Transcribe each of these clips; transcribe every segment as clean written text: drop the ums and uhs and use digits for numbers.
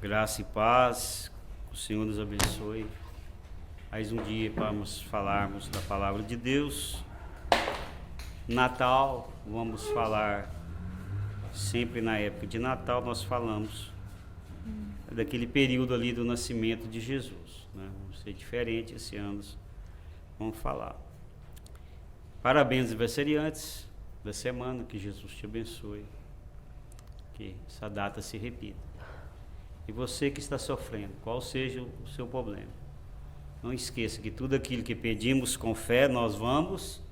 Graça e paz, o Senhor nos abençoe. Mais um dia para nós falarmos da palavra de Deus. Natal, vamos falar sempre na época de Natal, nós falamos daquele período ali do nascimento de Jesus, né? Vamos ser diferente esse ano, vamos falar. Parabéns aniversariantes da semana, que Jesus te abençoe, que essa data se repita. E você que está sofrendo, qual seja o seu problema, não esqueça que tudo aquilo que pedimos com fé, nós vamos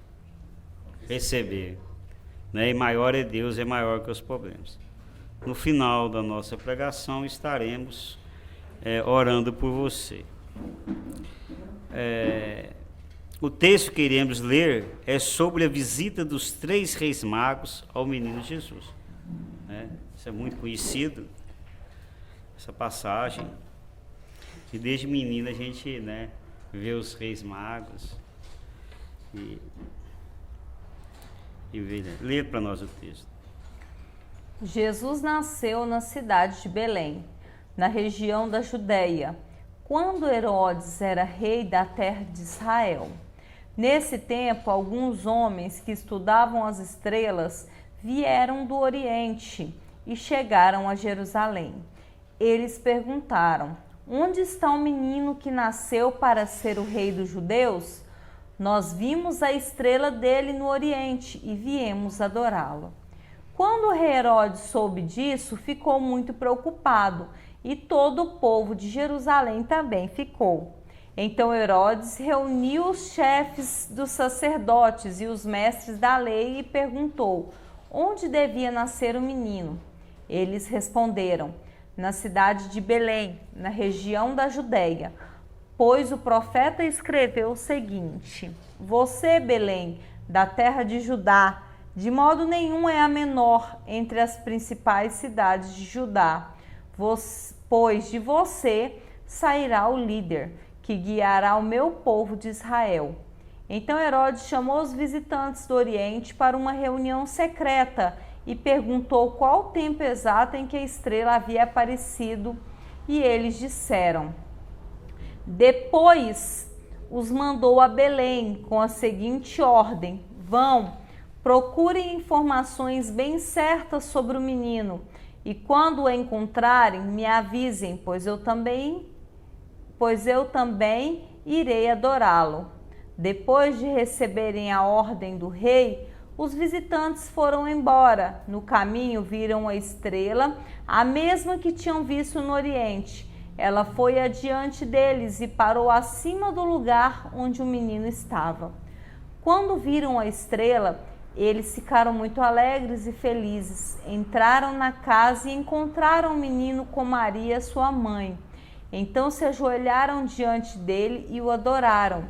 receber, né? E maior é Deus, é maior que os problemas. No final da nossa pregação estaremos orando por você. O texto que iremos ler é sobre a visita dos 3 reis magos ao menino Jesus, né? Isso é muito conhecido, essa passagem, que desde menina a gente, né, vê os reis magos e vê, né? Lê para nós o texto. Jesus nasceu na cidade de Belém, na região da Judéia, quando Herodes era rei da terra de Israel. Nesse tempo, alguns homens que estudavam as estrelas vieram do Oriente e chegaram a Jerusalém. Eles perguntaram: onde está o menino que nasceu para ser o rei dos judeus? Nós vimos a estrela dele no Oriente e viemos adorá-lo. Quando o rei Herodes soube disso, ficou muito preocupado e todo o povo de Jerusalém também ficou. Então Herodes reuniu os chefes dos sacerdotes e os mestres da lei e perguntou onde devia nascer o menino. Eles responderam: na cidade de Belém, na região da Judéia, pois o profeta escreveu o seguinte: você, Belém, da terra de Judá, de modo nenhum é a menor entre as principais cidades de Judá, pois de você sairá o líder, que guiará o meu povo de Israel. Então Herodes chamou os visitantes do Oriente para uma reunião secreta e perguntou qual o tempo exato em que a estrela havia aparecido, e eles disseram. Depois os mandou a Belém com a seguinte ordem: vão, procurem informações bem certas sobre o menino, e quando o encontrarem, me avisem, pois eu também irei adorá-lo. Depois de receberem a ordem do rei, os visitantes foram embora. No caminho viram a estrela, a mesma que tinham visto no Oriente. Ela foi adiante deles e parou acima do lugar onde o menino estava. Quando viram a estrela, eles ficaram muito alegres e felizes. Entraram na casa e encontraram o menino com Maria, sua mãe. Então se ajoelharam diante dele e o adoraram.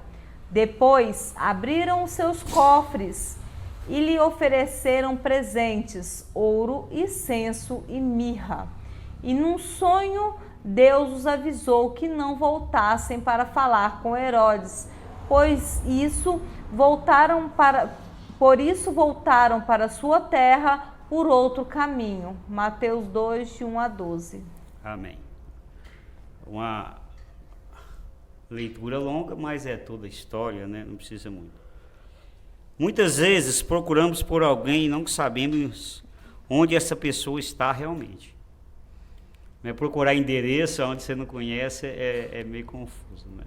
Depois abriram os seus cofres e lhe ofereceram presentes, ouro, incenso e mirra. E num sonho Deus os avisou que não voltassem para falar com Herodes, por isso voltaram para sua terra por outro caminho. Mateus 2, de 1 a 12. Amém. Uma leitura longa, mas é toda a história, né? Não precisa muito. Muitas vezes procuramos por alguém e não sabemos onde essa pessoa está realmente. Procurar endereço onde você não conhece é meio confuso, né?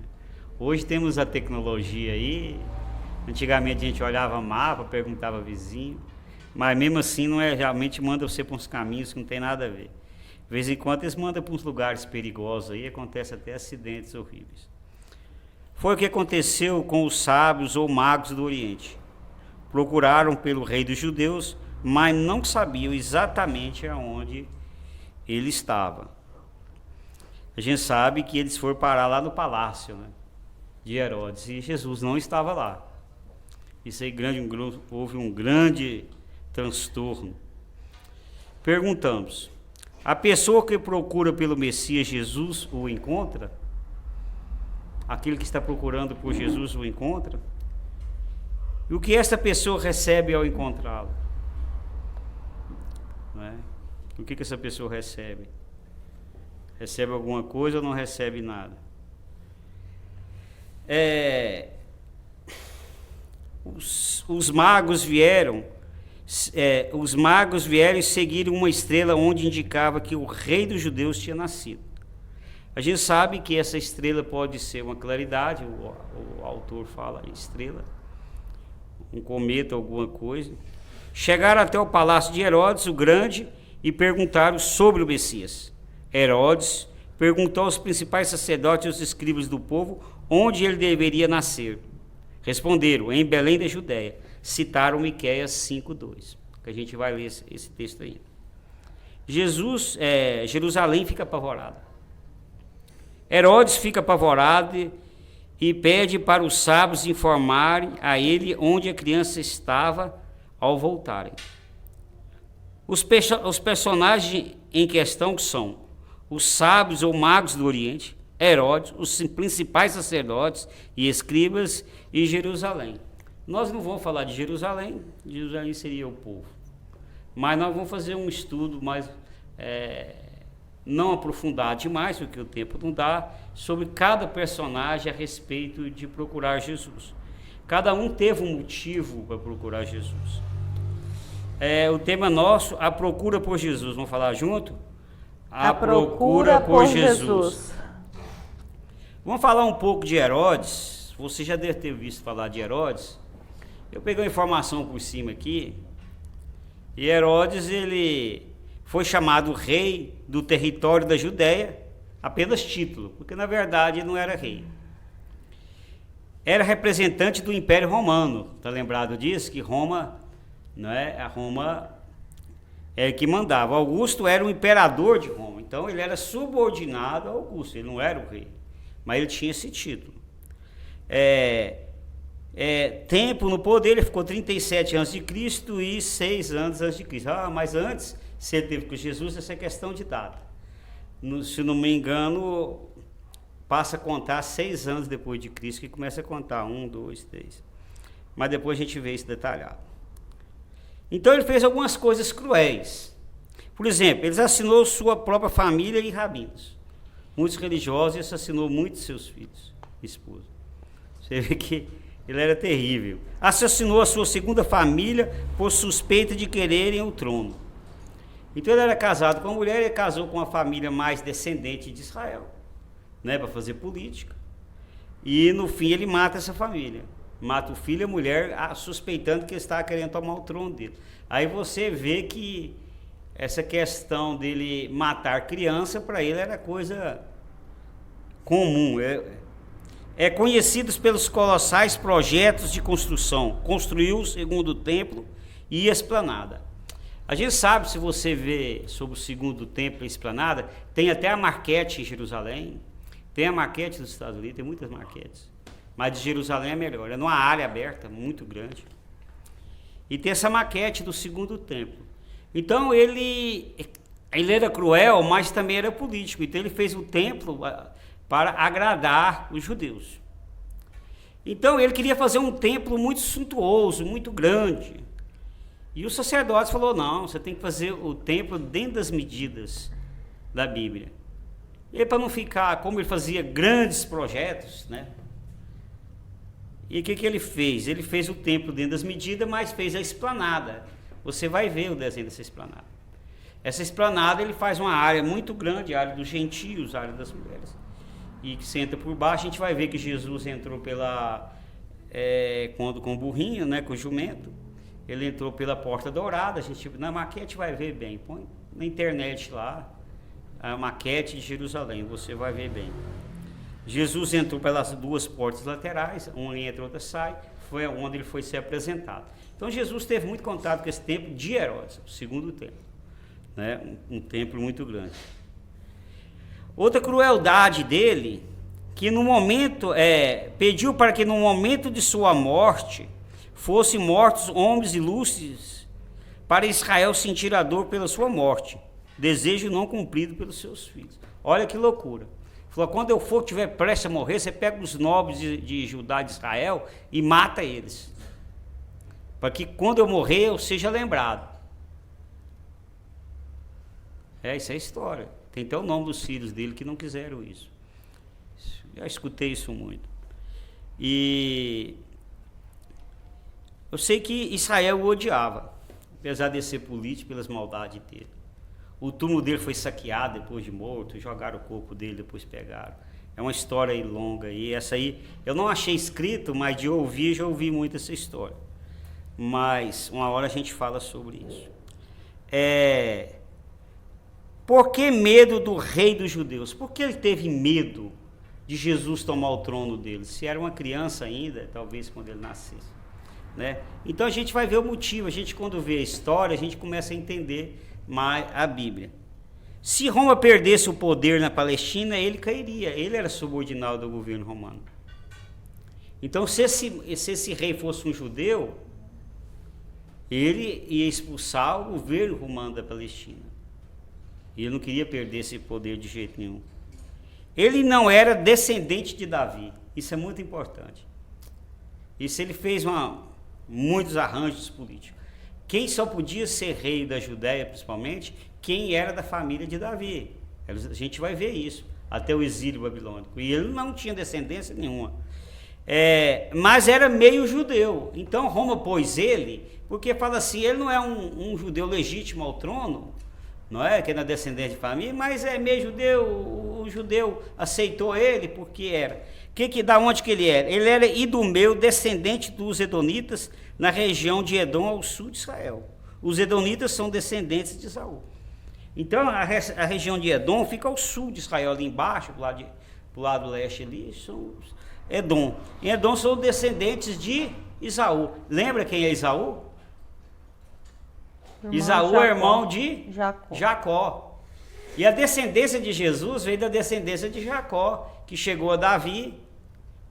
Hoje temos a tecnologia aí. Antigamente a gente olhava mapa, perguntava vizinho, mas mesmo assim não é, realmente manda você para uns caminhos que não tem nada a ver. De vez em quando eles mandam para uns lugares perigosos aí, acontece até acidentes horríveis. Foi o que aconteceu com os sábios ou magos do Oriente. Procuraram pelo rei dos judeus, mas não sabiam exatamente aonde ele estava. A gente sabe que eles foram parar lá no palácio, né, de Herodes, e Jesus não estava lá. Isso aí houve um grande transtorno. Perguntamos: a pessoa que procura pelo Messias Jesus o encontra? Aquele que está procurando por Jesus o encontra? E o que essa pessoa recebe ao encontrá-lo? Não é? O que essa pessoa recebe? Recebe alguma coisa ou não recebe nada. Os magos vieram e seguiram uma estrela onde indicava que o rei dos judeus tinha nascido. A gente sabe que essa estrela pode ser uma claridade, o autor fala estrela, um cometa, alguma coisa. Chegaram até o palácio de Herodes, o Grande, e perguntaram sobre o Messias. Herodes perguntou aos principais sacerdotes e aos escribas do povo onde ele deveria nascer. Responderam, em Belém da Judéia. Citaram Miqueias 5:2, que a gente vai ler esse texto aí. Jerusalém fica apavorada. Herodes fica apavorado e pede para os sábios informarem a ele onde a criança estava ao voltarem. Os personagens em questão são os sábios ou magos do Oriente, Herodes, os principais sacerdotes e escribas e Jerusalém. Nós não vamos falar de Jerusalém seria o povo, mas nós vamos fazer um estudo mais, não aprofundado demais, porque o tempo não dá, sobre cada personagem a respeito de procurar Jesus. Cada um teve um motivo para procurar Jesus. O tema nosso, a procura por Jesus. Vamos falar junto? A procura por Jesus. Vamos falar um pouco de Herodes. Você já deve ter visto falar de Herodes. Eu peguei uma informação por cima aqui. E Herodes, ele foi chamado rei do território da Judéia, apenas título, porque na verdade ele não era rei. Era representante do Império Romano. Está lembrado disso? Que Roma, não é? A Roma é que mandava. Augusto era o imperador de Roma, então ele era subordinado a Augusto, ele não era o rei, mas ele tinha esse título. Tempo no poder, ele ficou 37 anos de Cristo e 6 anos antes de Cristo. Mas antes, se ele teve com Jesus, essa é questão de data. Se não me engano, passa a contar 6 anos depois de Cristo, que começa a contar 1, 2, 3. Mas depois a gente vê isso detalhado. Então ele fez algumas coisas cruéis. Por exemplo, ele assassinou sua própria família e rabinos. Muitos religiosos, ele assassinou muitos de seus filhos, esposa. Você vê que ele era terrível. Assassinou a sua segunda família por suspeita de quererem o trono. Então ele era casado com uma mulher, ele casou com uma família mais descendente de Israel, né, para fazer política. E no fim ele mata essa família. Mata o filho e a mulher, suspeitando que ele estava querendo tomar o trono dele. Aí você vê que essa questão dele matar criança, para ele era coisa comum. Conhecidos pelos colossais projetos de construção. Construiu o segundo templo e a esplanada. A gente sabe, se você vê sobre o segundo templo e a esplanada, tem até a maquete em Jerusalém, tem a maquete dos Estados Unidos, tem muitas maquetes. Mas de Jerusalém é melhor, é numa área aberta, muito grande. E tem essa maquete do segundo templo. Então ele era cruel, mas também era político. Então ele fez o templo para agradar os judeus. Então ele queria fazer um templo muito suntuoso, muito grande. E os sacerdotes falaram, não, você tem que fazer o templo dentro das medidas da Bíblia. E para não ficar, como ele fazia grandes projetos, né? E o que ele fez? Ele fez o templo dentro das medidas, mas fez a esplanada. Você vai ver o desenho dessa esplanada. Essa esplanada ele faz uma área muito grande, a área dos gentios, a área das mulheres. E que você entra por baixo, a gente vai ver que Jesus entrou com o burrinho, né, com o jumento. Ele entrou pela porta dourada, na maquete vai ver bem. Põe na internet lá, a maquete de Jerusalém, você vai ver bem. Jesus entrou pelas duas portas laterais, uma entra e outra sai, foi onde ele foi ser apresentado. Então Jesus teve muito contato com esse templo de Herodes, o segundo templo, né? Um templo muito grande. Outra crueldade dele, que no momento, pediu para que no momento de sua morte, fossem mortos homens ilustres, para Israel sentir a dor pela sua morte, desejo não cumprido pelos seus filhos. Olha que loucura. Falou, quando eu tiver prestes a morrer, você pega os nobres de Judá e de Israel e mata eles, para que quando eu morrer eu seja lembrado. Isso é a história. Tem até o nome dos filhos dele que não quiseram isso. Já escutei isso muito. E eu sei que Israel o odiava, apesar de ser político, pelas maldades dele. O túmulo dele foi saqueado depois de morto, jogaram o corpo dele, depois pegaram. É uma história aí longa, e essa aí eu não achei escrito, mas de ouvir, já ouvi muito essa história. Mas uma hora a gente fala sobre isso. Por que medo do rei dos judeus? Por que ele teve medo de Jesus tomar o trono dele? Se era uma criança ainda, talvez quando ele nascesse, né? Então a gente vai ver o motivo. A gente, quando vê a história, a gente começa a entender mais a Bíblia. Se Roma perdesse o poder na Palestina, ele cairia. Ele era subordinado do governo romano. Então, se esse rei fosse um judeu, ele ia expulsar o governo romano da Palestina. E ele não queria perder esse poder de jeito nenhum. Ele não era descendente de Davi. Isso é muito importante. Isso ele fez muitos arranjos políticos. Quem só podia ser rei da Judéia, principalmente, quem era da família de Davi. A gente vai ver isso, até o exílio babilônico. E ele não tinha descendência nenhuma. Mas era meio judeu. Então Roma pôs ele, porque fala assim, ele não é um judeu legítimo ao trono, não é? Que é na descendência de família, mas é meio judeu. O judeu aceitou ele porque era. Da onde que ele era? Ele era idumeu, descendente dos edonitas, na região de Edom, ao sul de Israel. Os edonitas são descendentes de Saul. Então, a região de Edom fica ao sul de Israel, ali embaixo, pro lado leste ali, são os Edom. Em Edom são descendentes de Esaú. Lembra quem é Esaú? Esaú é irmão de Jacó. E a descendência de Jesus veio da descendência de Jacó, que chegou a Davi,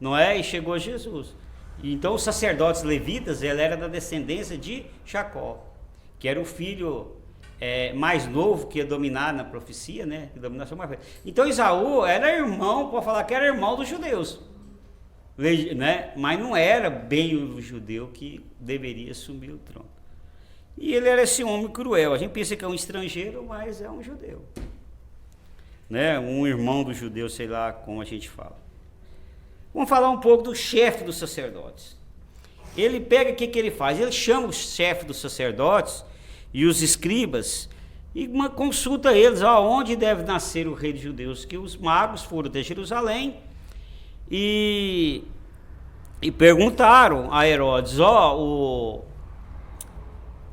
não é? E chegou a Jesus. Então, os sacerdotes levitas, ele era da descendência de Jacó, que era o filho mais novo que ia dominar na profecia, né? Que dominação mais velha. Então, Esaú era irmão, pode falar que era irmão dos judeus, né? Mas não era bem o judeu que deveria assumir o trono. E ele era esse homem cruel. A gente pensa que é um estrangeiro, mas é um judeu, né? Um irmão do judeu, sei lá como a gente fala. Vamos falar um pouco do chefe dos sacerdotes. Ele pega, o que ele faz? Ele chama o chefe dos sacerdotes e os escribas e consulta eles, onde deve nascer o rei dos judeus, que os magos foram até Jerusalém e perguntaram a Herodes,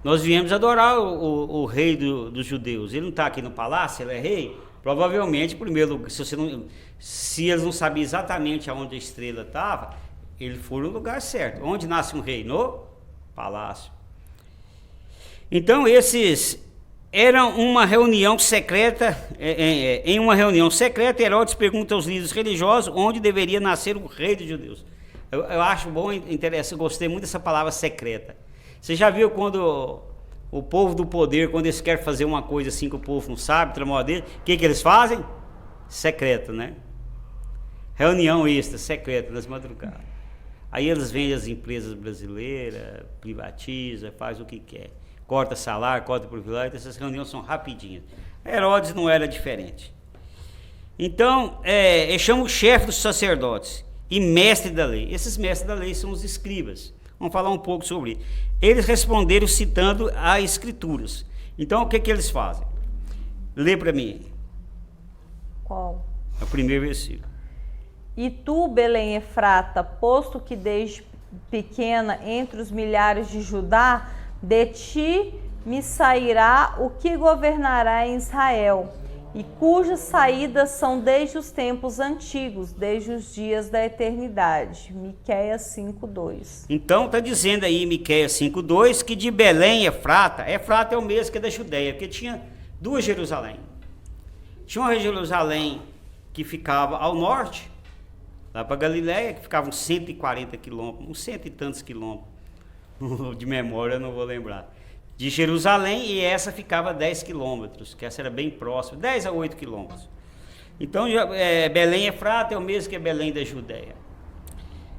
nós viemos adorar o rei dos judeus, ele não está aqui no palácio, ele é rei? Provavelmente, primeiro, se eles não sabiam exatamente aonde a estrela estava, ele foi no lugar certo. Onde nasce um rei? No palácio. Então, esses eram uma reunião secreta. Em uma reunião secreta, Herodes pergunta aos líderes religiosos onde deveria nascer o rei dos judeus. Eu acho bom, interessante, gostei muito dessa palavra secreta. Você já viu quando o povo do poder, quando eles querem fazer uma coisa assim que o povo não sabe, tramor dele, o que eles fazem? Secreto, né? Reunião extra, secreta, nas madrugadas. Aí eles vendem as empresas brasileiras, privatiza, faz o que quer. Corta salário, corta privilégio, essas reuniões são rapidinhas. Herodes não era diferente. Então, ele chama o chefe dos sacerdotes e mestre da lei. Esses mestres da lei são os escribas. Vamos falar um pouco sobre isso. Eles responderam citando as escrituras. Então, o que eles fazem? Lê para mim. Qual? É o primeiro versículo. E tu, Belém Efrata, posto que desde pequena entre os milhares de Judá, de ti me sairá o que governará em Israel, e cujas saídas são desde os tempos antigos, desde os dias da eternidade. Miqueias 5:2. Então está dizendo aí Miqueias 5:2 que de Belém Efrata é o mesmo que da Judéia, porque tinha duas Jerusalém. Tinha uma Jerusalém que ficava ao norte, lá para Galiléia, que ficava uns 140 quilômetros, uns cento e tantos quilômetros, de memória eu não vou lembrar, de Jerusalém, e essa ficava 10 quilômetros, que essa era bem próxima, 10 a 8 quilômetros. Então, Belém Efrata é o mesmo que Belém da Judéia,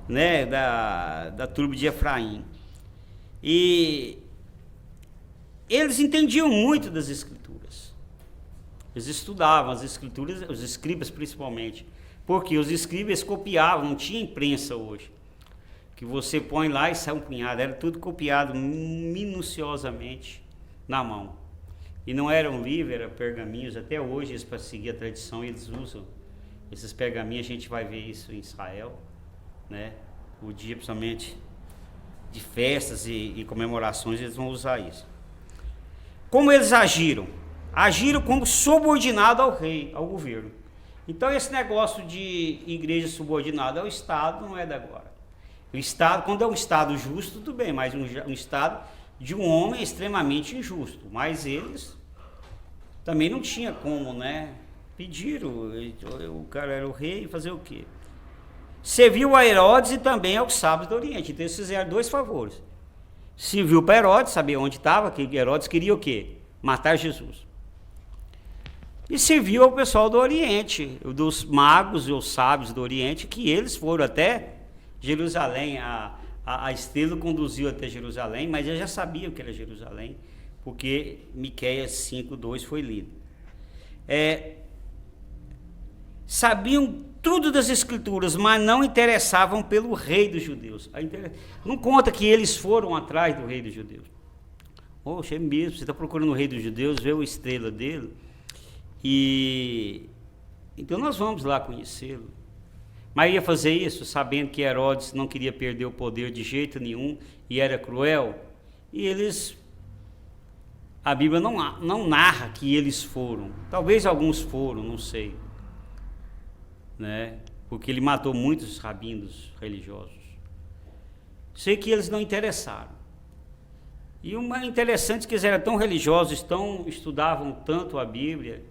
né, da tribo de Efraim. E eles entendiam muito das Escrituras. Eles estudavam as escrituras, os escribas principalmente. Porque os escribas copiavam, não tinha imprensa hoje. Que você põe lá e sai um punhado. Era tudo copiado minuciosamente na mão. E não eram livros, eram pergaminhos. Até hoje, para seguir a tradição, eles usam esses pergaminhos. A gente vai ver isso em Israel, né? O dia, principalmente, de festas e comemorações, eles vão usar isso. Como eles agiram? Agiram como subordinado ao rei, ao governo. Então, esse negócio de igreja subordinada ao Estado não é de agora. O Estado, quando é um Estado justo, tudo bem, mas um Estado de um homem extremamente injusto. Mas eles também não tinha como, né? Pediram, o cara era o rei, fazer o quê? Serviu a Herodes e também aos sábios do Oriente. Então, eles fizeram 2 favores. Serviu para Herodes, saber onde estava, que Herodes queria o quê? Matar Jesus. E serviu ao pessoal do Oriente, dos magos e os sábios do Oriente, que eles foram até Jerusalém. A estrela conduziu até Jerusalém, mas eles já sabiam que era Jerusalém, porque Miqueias 5:2 foi lido. Sabiam tudo das escrituras, mas não interessavam pelo rei dos judeus. Não conta que eles foram atrás do rei dos judeus. Poxa, é mesmo, você está procurando o rei dos judeus, vê a estrela dele. Então nós vamos lá conhecê-lo. Mas ia fazer isso sabendo que Herodes não queria perder o poder de jeito nenhum e era cruel. E a Bíblia não narra que eles foram. Talvez alguns foram, não sei, né? Porque ele matou muitos rabinos religiosos. Sei que eles não interessaram. E o mais interessante é que eles eram tão religiosos, estudavam tanto a Bíblia.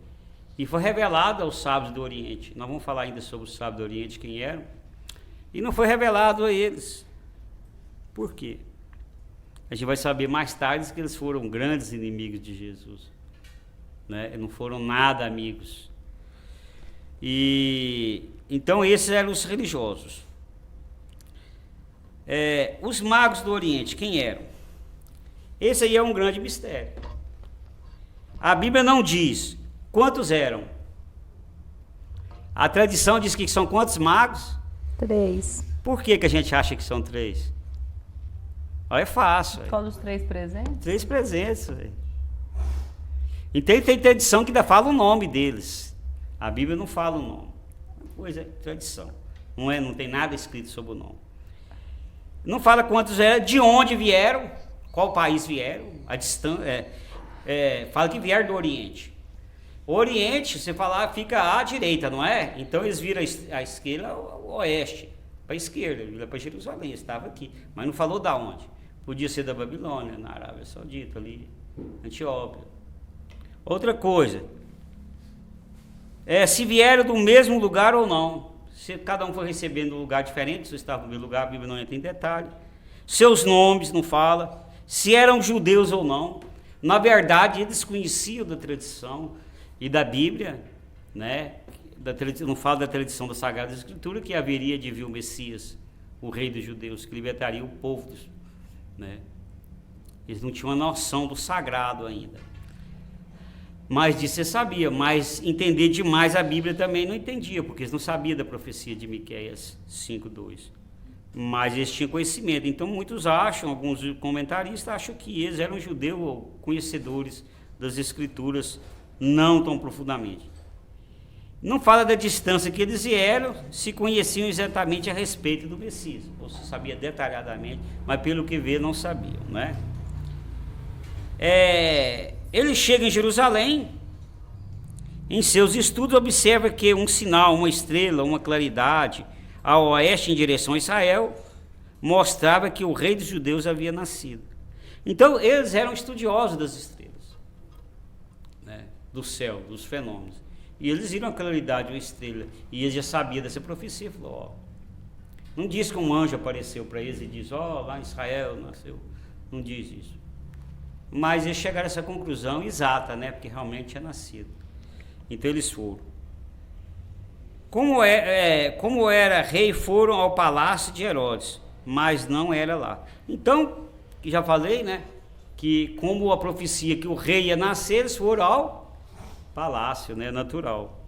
E foi revelado aos sábios do Oriente. Nós vamos falar ainda sobre os sábios do Oriente, quem eram. E não foi revelado a eles. Por quê? A gente vai saber mais tarde que eles foram grandes inimigos de Jesus, né? Não foram nada amigos. Então esses eram os religiosos. Os magos do Oriente, quem eram? Esse aí é um grande mistério. A Bíblia não diz quantos eram. A tradição diz que são quantos magos? 3. Por que a gente acha que são 3? É fácil. Qual dos 3 presentes? 3 presentes. Véio. Então tem tradição que ainda fala o nome deles. A Bíblia não fala o nome. Coisa é tradição. Não tem nada escrito sobre o nome. Não fala quantos eram, de onde vieram, qual país vieram, a distância. Fala que vieram do Oriente. O Oriente, você falar, fica à direita, não é? Então eles viram a esquerda ao oeste, para a esquerda, viram para Jerusalém, estava aqui. Mas não falou da onde. Podia ser da Babilônia, na Arábia Saudita, ali, Etiópia. Outra coisa, se vieram do mesmo lugar ou não. Se cada um foi recebendo um lugar diferente, se estava no mesmo lugar, a Bíblia não entra em detalhe. Seus nomes não fala. Se eram judeus ou não. Na verdade, eles conheciam da tradição e da Bíblia, né? Não fala da tradição da Sagrada Escritura, que haveria de vir o Messias, o rei dos judeus, que libertaria o povo, né? Eles não tinham a noção do sagrado ainda. Mas disso você sabia, mas entender demais a Bíblia também não entendia, porque eles não sabiam da profecia de Miqueias 5:2. Mas eles tinham conhecimento. Então muitos acham, alguns comentaristas acham que eles eram judeus ou conhecedores das Escrituras, não tão profundamente. Não fala da distância que eles vieram, se conheciam exatamente a respeito do Messias, ou se sabia detalhadamente, mas pelo que vê não sabiam, né? Ele chega em Jerusalém, em seus estudos observa que um sinal, uma estrela, uma claridade ao oeste em direção a Israel mostrava que o rei dos judeus havia nascido. Então eles eram estudiosos das estrelas, né, do céu, dos fenômenos. E eles viram a claridade de uma estrela, e eles já sabiam dessa profecia. Falou, não diz que um anjo apareceu para eles e diz, lá em Israel nasceu. Não diz isso. Mas eles chegaram a essa conclusão exata, né, porque realmente tinha nascido. Então eles foram. Como era rei, foram ao palácio de Herodes, mas não era lá. Então, que já falei, né, que como a profecia que o rei ia nascer, eles foram ao palácio, né, natural.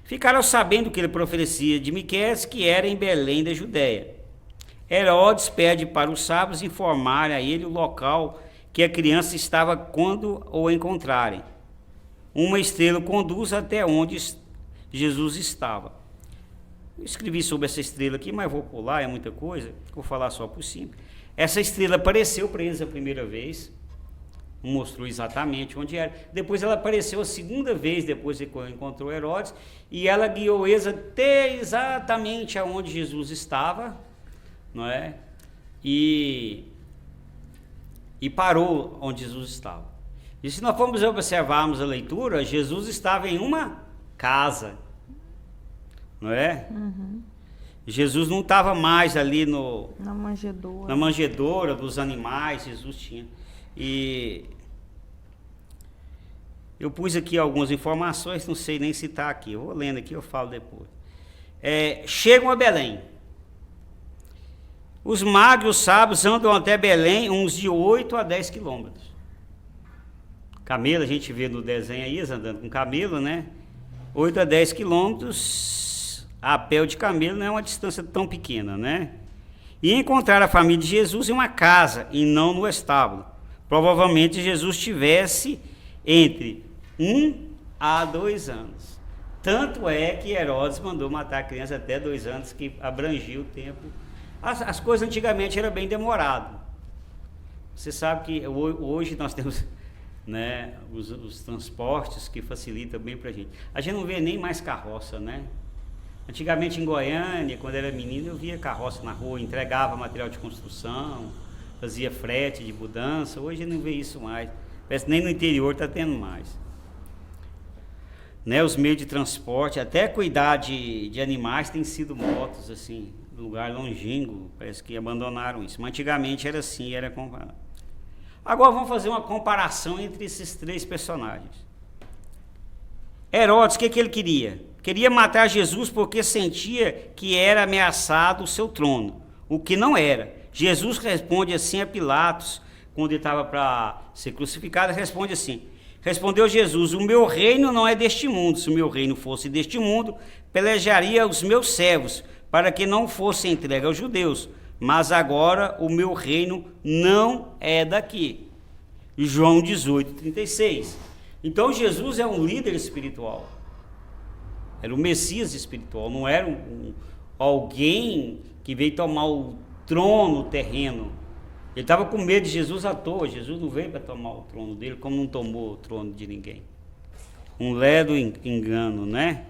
Ficaram sabendo que ele profecia de Miqueias, que era em Belém da Judéia. Herodes pede para os sábios informarem a ele o local que a criança estava quando o encontrarem. Uma estrela conduz até onde Jesus estava. Eu escrevi sobre essa estrela aqui, mas vou pular, é muita coisa, vou falar só por cima. Essa estrela apareceu para eles a primeira vez, mostrou exatamente onde era. Depois ela apareceu a segunda vez, depois que encontrou Herodes, e ela guiou eles até exatamente aonde Jesus estava, não é? E parou onde Jesus estava. E se nós formos observarmos a leitura, Jesus estava em uma casa, não é? Uhum. Jesus não estava mais ali na manjedoura dos animais. Jesus tinha. E eu pus aqui algumas informações, não sei nem citar aqui, eu vou lendo aqui, eu falo depois. Chegam a Belém. Os magos e os sábios andam até Belém uns de 8 a 10 quilômetros. Camelo, a gente vê no desenho aí, eles andando com camelo, né? 8 a 10 quilômetros, a pé de camelo não é uma distância tão pequena, né? E encontrar a família de Jesus em uma casa e não no estábulo. Provavelmente Jesus tivesse entre 1 a 2 anos. Tanto é que Herodes mandou matar a criança até 2 anos, que abrangia o tempo. As coisas antigamente eram bem demoradas. Você sabe que hoje nós temos, né, os transportes que facilitam bem para a gente. A gente não vê nem mais carroça, né? Antigamente em Goiânia, quando era menino, eu via carroça na rua, entregava material de construção, fazia frete de mudança. Hoje não vê isso mais. Parece que nem no interior está tendo mais. Né, os meios de transporte, até cuidar de animais, tem sido motos, assim, lugar longínquo, parece que abandonaram isso. Mas antigamente era assim, era comparado. Agora vamos fazer uma comparação entre esses 3 personagens. Herodes, o que ele queria? Queria matar Jesus porque sentia que era ameaçado o seu trono, o que não era. Jesus responde assim a Pilatos, quando ele estava para ser crucificado, responde assim: respondeu Jesus, o meu reino não é deste mundo. Se o meu reino fosse deste mundo, pelejaria os meus servos, para que não fosse entregue aos judeus. Mas agora o meu reino não é daqui. João 18:36. Então Jesus é um líder espiritual. Era o Messias espiritual, não era alguém que veio tomar o trono terreno. Ele estava com medo de Jesus à toa. Jesus não veio para tomar o trono dele, como não tomou o trono de ninguém. Um ledo engano, né?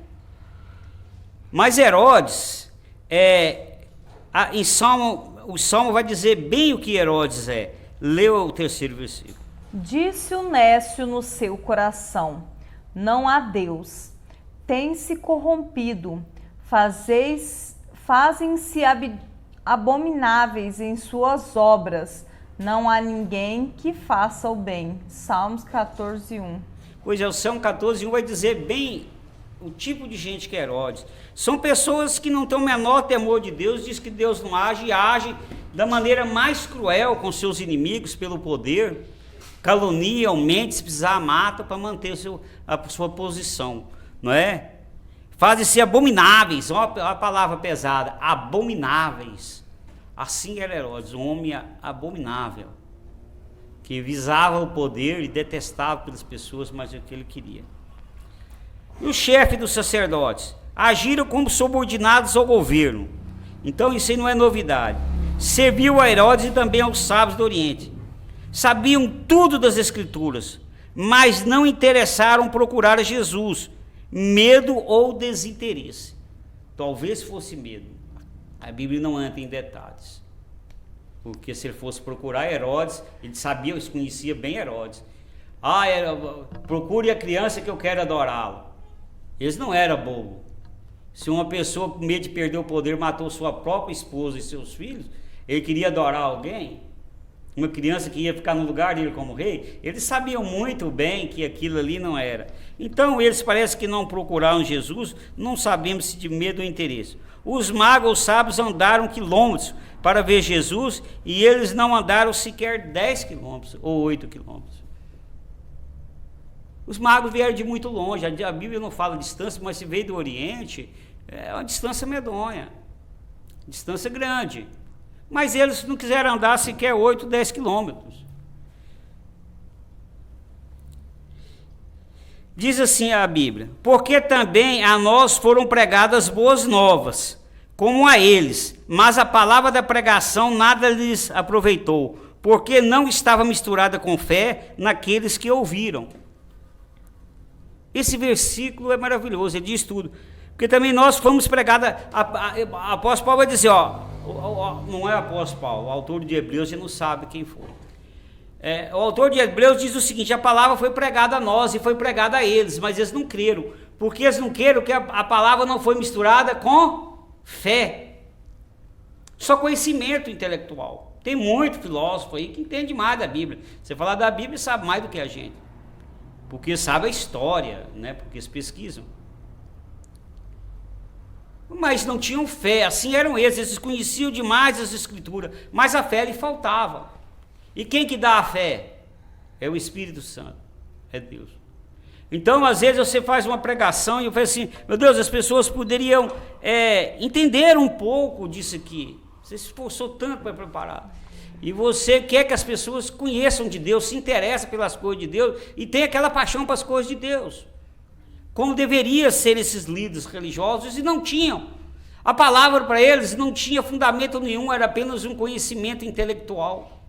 Mas Herodes, o Salmo vai dizer bem o que Herodes é. Leu o 3º versículo. Disse o nécio no seu coração: não há Deus. Tem-se corrompido, fazem-se abomináveis em suas obras, não há ninguém que faça o bem. Salmos 14:1. Pois é, o Salmo 14:1 vai dizer bem o tipo de gente que é Herodes. São pessoas que não têm o menor temor de Deus, diz que Deus não age, e age da maneira mais cruel com seus inimigos pelo poder, caluniam, mente, se precisar mata para manter a sua posição, não é? Fazem-se abomináveis, olha a palavra pesada, abomináveis. Assim era Herodes, um homem abominável, que visava o poder e detestava pelas pessoas, mas é o que ele queria. E o chefe dos sacerdotes agiram como subordinados ao governo. Então isso aí não é novidade. Serviu a Herodes e também aos sábios do Oriente. Sabiam tudo das Escrituras, mas não interessaram procurar a Jesus. Medo ou desinteresse. Talvez fosse medo. A Bíblia não entra em detalhes. Porque se ele fosse procurar Herodes, ele sabia, ele conhecia bem Herodes. Procure a criança que eu quero adorá-lo. Eles não eram bobos. Se uma pessoa com medo de perder o poder matou sua própria esposa e seus filhos, ele queria adorar alguém, uma criança que ia ficar no lugar dele como rei, eles sabiam muito bem que aquilo ali não era. Então eles parece que não procuraram Jesus, não sabemos se de medo ou interesse. Os magos sábios andaram quilômetros para ver Jesus e eles não andaram sequer 10 quilômetros ou 8 quilômetros. Os magos vieram de muito longe, a Bíblia não fala distância, mas se veio do Oriente, é uma distância medonha, distância grande. Mas eles não quiseram andar sequer 8, 10 quilômetros. Diz assim a Bíblia: porque também a nós foram pregadas boas novas, como a eles, mas a palavra da pregação nada lhes aproveitou, porque não estava misturada com fé naqueles que ouviram. Esse versículo é maravilhoso, ele diz tudo. Porque também nós fomos pregados, a apóstolo Paulo vai dizer, não é o apóstolo Paulo, o autor de Hebreus, a gente não sabe quem foi. O autor de Hebreus diz o seguinte: a palavra foi pregada a nós e foi pregada a eles, mas eles não creram. Porque eles não creram que a palavra não foi misturada com fé. Só conhecimento intelectual. Tem muito filósofo aí que entende mais da Bíblia. Você falar da Bíblia sabe mais do que a gente. Porque sabe a história, né? Porque eles pesquisam. Mas não tinham fé, assim eram eles conheciam demais as Escrituras, mas a fé lhe faltava. E quem que dá a fé? É o Espírito Santo, é Deus. Então, às vezes você faz uma pregação e eu falo assim, meu Deus, as pessoas poderiam entender um pouco disso aqui. Você se esforçou tanto para preparar. E você quer que as pessoas conheçam de Deus, se interessem pelas coisas de Deus e tenham aquela paixão para as coisas de Deus. Como deveria ser esses líderes religiosos, e não tinham. A palavra para eles não tinha fundamento nenhum, era apenas um conhecimento intelectual.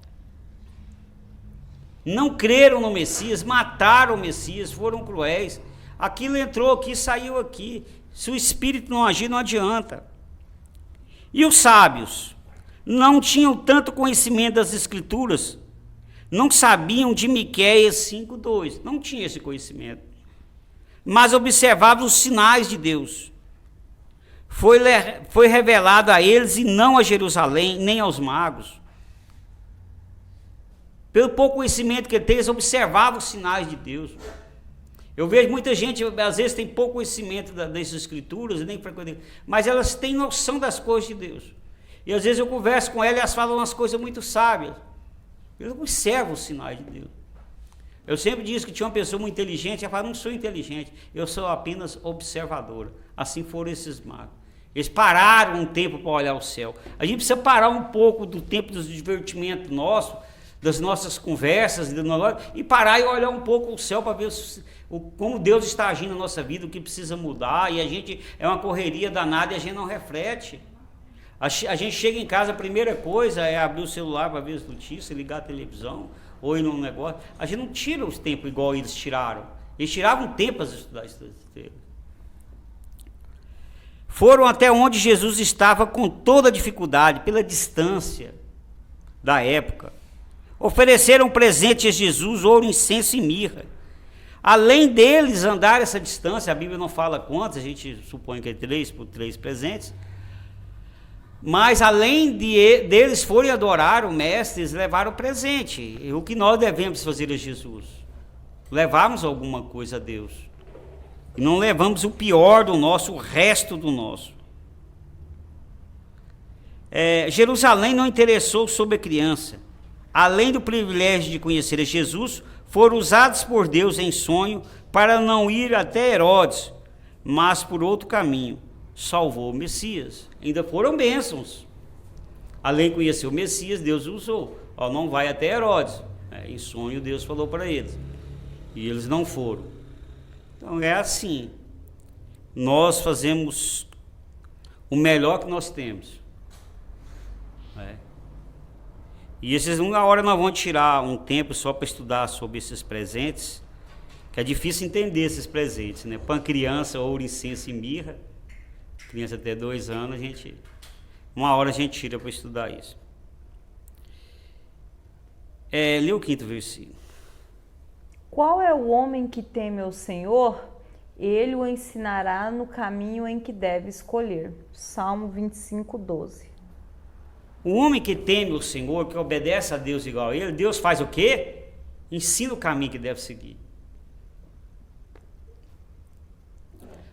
Não creram no Messias, mataram o Messias, foram cruéis. Aquilo entrou aqui, saiu aqui. Se o Espírito não agir, não adianta. E os sábios não tinham tanto conhecimento das Escrituras, não sabiam de Miqueias 5:2, não tinha esse conhecimento, mas observavam os sinais de Deus. Foi revelado a eles e não a Jerusalém, nem aos magos. Pelo pouco conhecimento que eles observavam os sinais de Deus. Eu vejo muita gente, às vezes, tem pouco conhecimento das Escrituras, nem mas elas têm noção das coisas de Deus. E às vezes eu converso com elas e elas falam umas coisas muito sábias. Eu observo os sinais de Deus. Eu sempre disse que tinha uma pessoa muito inteligente, ela fala, não sou inteligente, eu sou apenas observadora. Assim foram esses magos. Eles pararam um tempo para olhar o céu. A gente precisa parar um pouco do tempo dos divertimentos nosso, das nossas conversas, e parar e olhar um pouco o céu para ver como Deus está agindo na nossa vida, o que precisa mudar, e a gente é uma correria danada e a gente não reflete. A gente chega em casa, a primeira coisa é abrir o celular para ver as notícias, ligar a televisão, ou ir num negócio. A gente não tira os tempos igual eles tiraram. Eles tiravam tempo para estudar isso. Foram até onde Jesus estava com toda a dificuldade, pela distância da época. Ofereceram presente a Jesus, ouro, incenso e mirra. Além deles andar essa distância, a Bíblia não fala quantos, a gente supõe que é 3 por 3 presentes, mas além deles forem adorar o Mestre, eles levaram presente. E o que nós devemos fazer a Jesus? Levarmos alguma coisa a Deus. E não levamos o pior do nosso, o resto do nosso. Jerusalém não interessou sobre a criança. Além do privilégio de conhecer a Jesus, foram usados por Deus em sonho para não ir até Herodes, mas por outro caminho salvou o Messias. Ainda foram bênçãos. Além de conhecer o Messias, Deus usou. Não vai até Herodes. Em sonho Deus falou para eles. E eles não foram. Então é assim. Nós fazemos o melhor que nós temos. E uma hora nós vamos tirar um tempo só para estudar sobre esses presentes, que é difícil entender esses presentes, né? Para criança, ouro, incenso e mirra, criança até 2 anos, uma hora a gente tira para estudar isso. Lê o 5º versículo. Qual é o homem que teme ao Senhor? Ele o ensinará no caminho em que deve escolher. Salmo 25:12. O homem que teme o Senhor, que obedece a Deus igual a ele, Deus faz o quê? Ensina o caminho que deve seguir.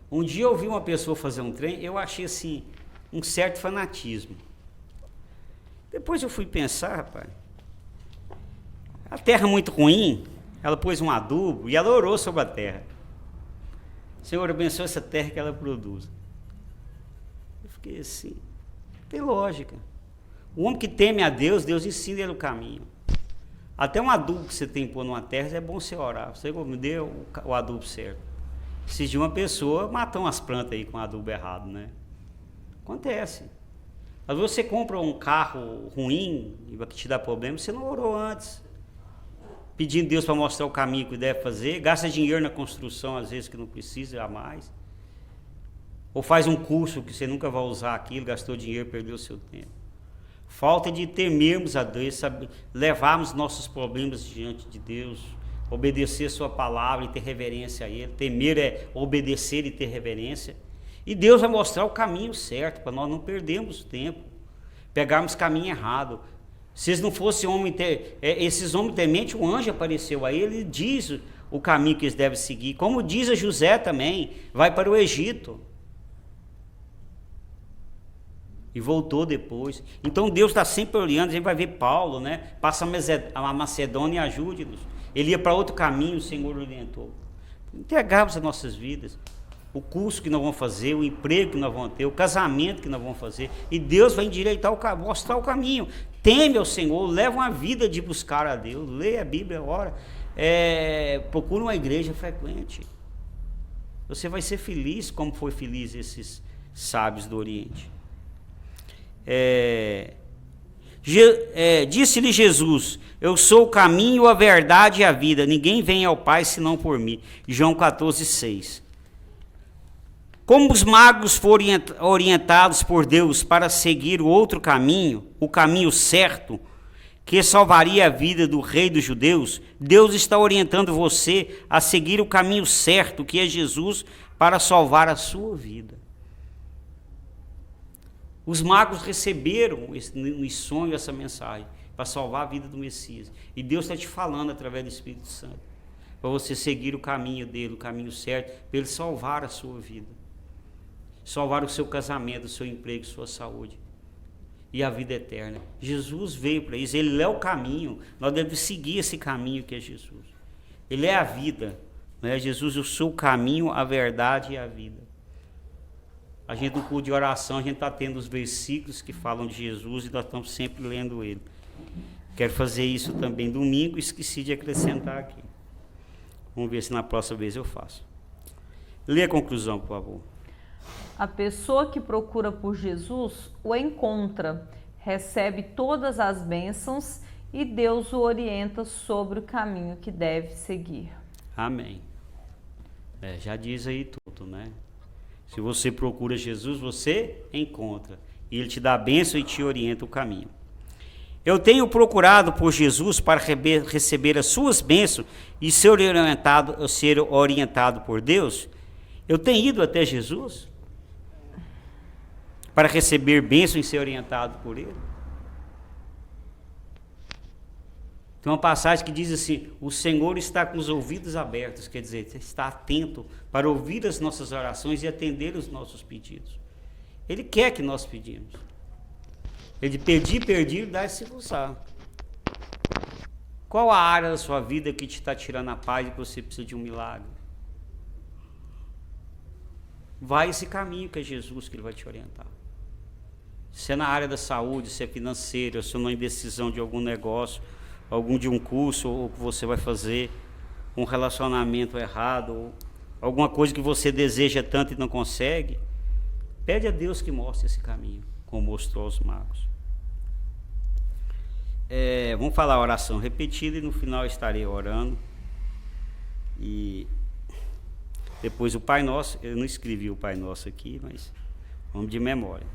Um dia eu vi uma pessoa fazer um trem, eu achei assim, um certo fanatismo. Depois eu fui pensar, rapaz, a terra é muito ruim, ela pôs um adubo e ela orou sobre a terra. Senhor, abençoa essa terra que ela produz. Eu fiquei assim, tem lógica. O homem que teme a Deus, Deus ensina ele o caminho. Até um adubo que você tem que pôr numa terra, é bom você orar. Senhor, me dê o adubo certo. Se de uma pessoa matou umas plantas aí com adubo errado, né? Acontece. Às vezes você compra um carro ruim e vai te dar problema, você não orou antes. Pedindo a Deus para mostrar o caminho que deve fazer, gasta dinheiro na construção, às vezes que não precisa, a mais. Ou faz um curso que você nunca vai usar aquilo, gastou dinheiro, perdeu o seu tempo. Falta de temermos a Deus, levarmos nossos problemas diante de Deus, obedecer a sua palavra e ter reverência a Ele. Temer é obedecer e ter reverência. E Deus vai mostrar o caminho certo, para nós não perdermos tempo, pegarmos caminho errado. Se eles não fossem esses homens tementes, um anjo apareceu a ele e diz o caminho que eles devem seguir. Como diz a José também, vai para o Egito. E voltou depois. Então Deus está sempre olhando, a gente vai ver Paulo, né? Passa a Macedônia e ajude-nos. Ele ia para outro caminho, o Senhor orientou. Entregamos as nossas vidas. O curso que nós vamos fazer, o emprego que nós vamos ter, o casamento que nós vamos fazer. E Deus vai endireitar mostrar o caminho. Teme ao Senhor, leva uma vida de buscar a Deus. Leia a Bíblia, ora. Procura uma igreja frequente. Você vai ser feliz como foi feliz esses sábios do Oriente. Disse-lhe Jesus: eu sou o caminho, a verdade e a vida. Ninguém vem ao Pai senão por mim. João 14:6. Como os magos foram orientados por Deus para seguir o outro caminho, o caminho certo, que salvaria a vida do rei dos judeus, Deus está orientando você a seguir o caminho certo, que é Jesus, para salvar a sua vida. Os magos receberam no sonho essa mensagem, para salvar a vida do Messias. E Deus está te falando através do Espírito Santo, para você seguir o caminho dele, o caminho certo, para ele salvar a sua vida. Salvar o seu casamento, o seu emprego, sua saúde e a vida eterna. Jesus veio para isso, ele é o caminho, nós devemos seguir esse caminho que é Jesus. Ele é a vida, né? Jesus, eu sou o caminho, a verdade e a vida. A gente no culto de oração, a gente está tendo os versículos que falam de Jesus e nós estamos sempre lendo ele. Quero fazer isso também domingo, esqueci de acrescentar aqui. Vamos ver se na próxima vez eu faço. Lê a conclusão, por favor. A pessoa que procura por Jesus o encontra, recebe todas as bênçãos e Deus o orienta sobre o caminho que deve seguir. Amém. Já diz aí tudo, né? Se você procura Jesus, você encontra. E Ele te dá a bênção e te orienta o caminho. Eu tenho procurado por Jesus para receber as suas bênçãos e ser orientado por Deus. Eu tenho ido até Jesus para receber bênção e ser orientado por Ele. Tem uma passagem que diz assim: o Senhor está com os ouvidos abertos, quer dizer, está atento para ouvir as nossas orações e atender os nossos pedidos. Ele quer que nós pedimos. Ele pedir, dá-se-vos-á. Qual a área da sua vida que te está tirando a paz e que você precisa de um milagre? Vai esse caminho que é Jesus que Ele vai te orientar. Se é na área da saúde, se é financeira, se é uma indecisão de algum negócio, de um curso, ou que você vai fazer, um relacionamento errado, ou alguma coisa que você deseja tanto e não consegue, pede a Deus que mostre esse caminho, como mostrou aos magos. Vamos falar a oração repetida e no final eu estarei orando. E depois o Pai Nosso, eu não escrevi o Pai Nosso aqui, mas vamos de memória.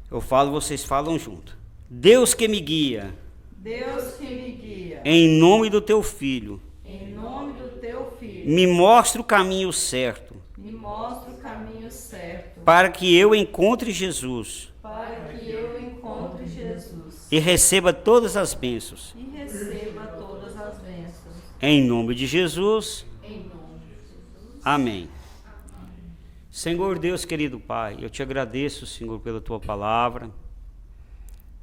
Eu falo, vocês falam junto. Deus que me guia. Deus que me guia. Em nome do teu Filho. Em nome do teu Filho. Me mostra o caminho certo. Me mostra o caminho certo. Para que eu encontre Jesus. Para que eu encontre Jesus. E receba todas as bênçãos. E receba todas as bênçãos. Em nome de Jesus. Em nome de Jesus. Amém. Senhor Deus, querido Pai, eu te agradeço, Senhor, pela tua palavra,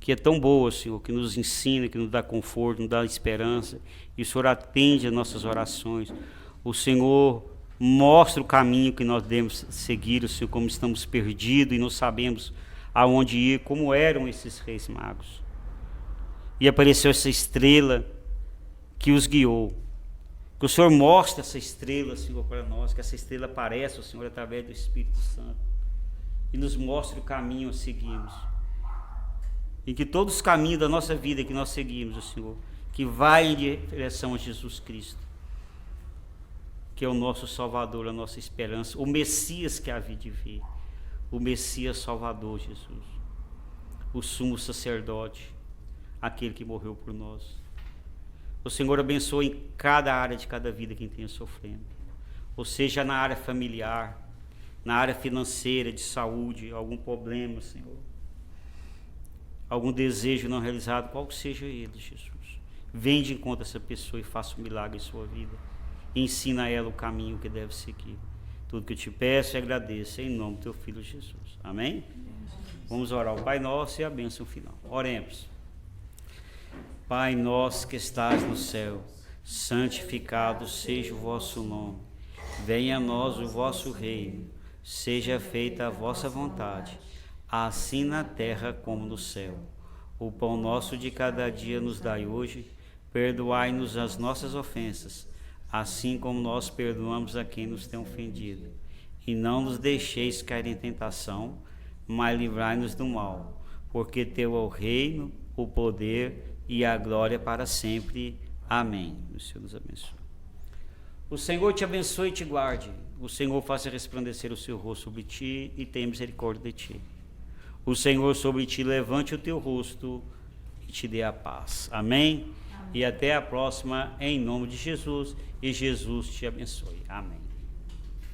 que é tão boa, Senhor, que nos ensina, que nos dá conforto, nos dá esperança. E o Senhor atende as nossas orações. O Senhor mostra o caminho que nós devemos seguir, Senhor, como estamos perdidos e não sabemos aonde ir, como eram esses reis magos. E apareceu essa estrela que os guiou. Que o Senhor mostre essa estrela, Senhor, para nós, que essa estrela apareça, Senhor, através do Espírito Santo, e nos mostre o caminho a seguirmos. E que todos os caminhos da nossa vida que nós seguimos, Senhor, que vai em direção a Jesus Cristo, que é o nosso Salvador, a nossa esperança, o Messias que havia de vir, o Messias Salvador, Jesus, o sumo sacerdote, aquele que morreu por nós. O Senhor abençoe em cada área de cada vida quem tenha sofrendo, ou seja, na área familiar, na área financeira, de saúde, algum problema, Senhor, algum desejo não realizado, qual que seja ele, Jesus. Vem de encontro a essa pessoa e faça um milagre em sua vida. E ensina a ela o caminho que deve seguir. Tudo que eu te peço e agradeço em nome do teu Filho Jesus. Amém? Vamos orar ao Pai Nosso e a bênção final. Oremos. Pai nosso que estás no céu, santificado seja o vosso nome. Venha a nós o vosso reino. Seja feita a vossa vontade, assim na terra como no céu. O pão nosso de cada dia nos dai hoje. Perdoai-nos as nossas ofensas, assim como nós perdoamos a quem nos tem ofendido. E não nos deixeis cair em tentação, mas livrai-nos do mal, porque teu é o reino, o poder e a glória para sempre. Amém. O Senhor nos abençoe. O Senhor te abençoe e te guarde. O Senhor faça resplandecer o seu rosto sobre ti e tenha misericórdia de ti. O Senhor sobre ti levante o teu rosto e te dê a paz. Amém? E até a próxima, em nome de Jesus. E Jesus te abençoe. Amém.